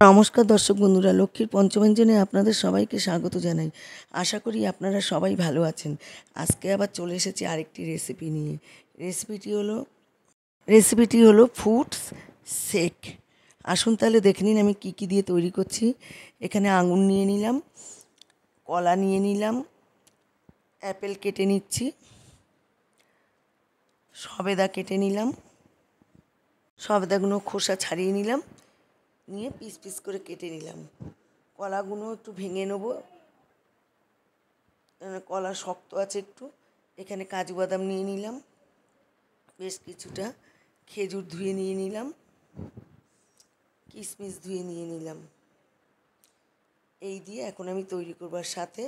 নমস্কার দর্শক বন্ধুরা, লক্ষ্মীর পঞ্চব্যঞ্জনে আপনাদের সবাইকে স্বাগত জানাই। আশা করি আপনারা সবাই ভালো আছেন। আজকে আবার চলে এসেছি আরেকটি রেসিপি নিয়ে। রেসিপিটি হলো ফ্রুটস শেক। আসুন তাহলে দেখে নিন আমি কী কী দিয়ে তৈরি করছি। এখানে আঙুর নিয়ে নিলাম, কলা নিয়ে নিলাম, অ্যাপেল কেটে নিচ্ছি, সবেদা কেটে নিলাম, সবেদাগুলো খোসা ছাড়িয়ে নিলাম, নিয়ে পিস পিস করে কেটে নিলাম। কলাগুলো একটু ভেঙে নেব, কলা শক্ত আছে একটু। এখানে কাজু বাদাম নিয়ে নিলাম, বেশ কিছুটা খেজুর ধুয়ে নিয়ে নিলাম, কিশমিশ ধুয়ে নিয়ে নিলাম। এই দিয়ে এখন আমি তৈরি করবার সাথে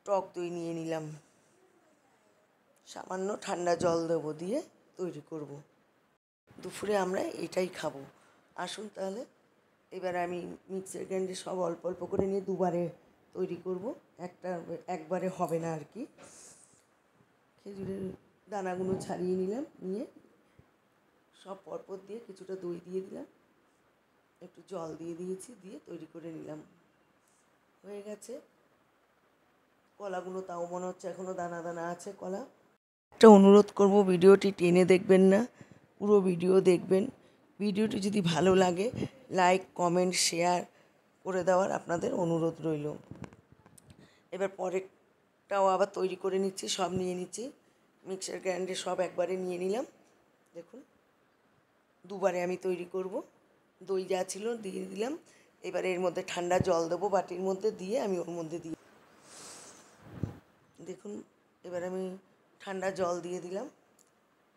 টক দই নিয়ে নিলাম, সামান্য ঠান্ডা জল দেবো, দিয়ে তৈরি করব। দুপুরে আমরা এটাই খাবো। আসুন তাহলে এবার আমি মিক্সার গ্রাইন্ডারে সব অল্প অল্প করে নিয়ে দুবারে তৈরি করব, একবারে হবে না আর কি। খেজুরের দানাগুলো ছাড়িয়ে নিলাম, নিয়ে সব পরপর দিয়ে কিছুটা দই দিয়ে দিলাম, একটু জল দিয়ে দিয়েছি, দিয়ে তৈরি করে নিলাম। হয়ে গেছে। কলাগুলো তাও মনে হচ্ছে এখনও দানা দানা আছে কলা। একটা অনুরোধ করব, ভিডিওটি টেনে দেখবেন না, পুরো ভিডিও দেখবেন। ভিডিওটি যদি ভালো লাগে লাইক কমেন্ট শেয়ার করে দেওয়ার আপনাদের অনুরোধ রইল। এবার পরেরটাও আবার তৈরি করে নিচ্ছি, সব নিয়ে নিচ্ছি মিক্সার গ্রাইন্ডারে, সব একবারে নিয়ে নিলাম। দেখুন দুবারে আমি তৈরি করব। দই যা ছিল দিয়ে দিলাম। এবার এর মধ্যে ঠান্ডা জল দেবো বাটির মধ্যে, দিয়ে আমি ওর মধ্যে দিয়ে দেখুন এবার আমি ঠান্ডা জল দিয়ে দিলাম।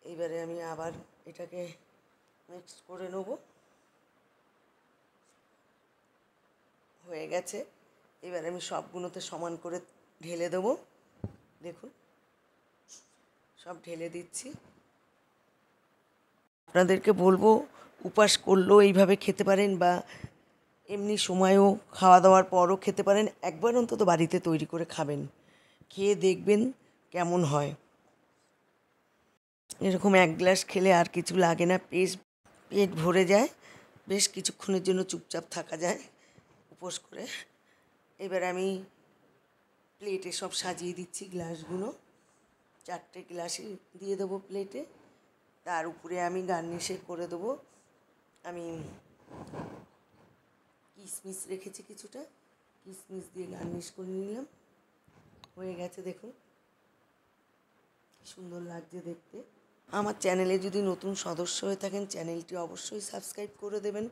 এবারে আমি আবার এটাকে মিক্স করে নেব। হয়ে গেছে। এবার আমি সবগুলোতে সমান করে ঢেলে দেবো। দেখুন সব ঢেলে দিচ্ছি। আপনাদেরকে বলবো, উপাস করলেও এইভাবে খেতে পারেন, বা এমনি সময়েও খাওয়া দাওয়ার পরও খেতে পারেন। একবার অন্তত বাড়িতে তৈরি করে খাবেন, খেয়ে দেখবেন কেমন হয়। এরকম এক গ্লাস খেলে আর কিছু লাগে না, পেট ভরে যায়, বেশ কিছুক্ষণের জন্য চুপচাপ থাকা যায় উপোস করে। এবার আমি প্লেটে সব সাজিয়ে দিচ্ছি গ্লাসগুলো, 4টে গ্লাসই দিয়ে দেবো প্লেটে। তার উপরে আমি গার্নিশে করে দেবো, আমি কিশমিশ রেখেছি কিছুটা, কিশমিশ দিয়ে গার্নিশ করে নিলাম। হয়ে গেছে। দেখুন সুন্দর লাগছে দেখতে। আমার চ্যানেলে যদি নতুন সদস্য হয়ে থাকেন, চ্যানেলটি অবশ্যই সাবস্ক্রাইব করে দেবেন।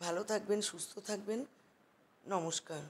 ভালো থাকবেন, সুস্থ থাকবেন। নমস্কার।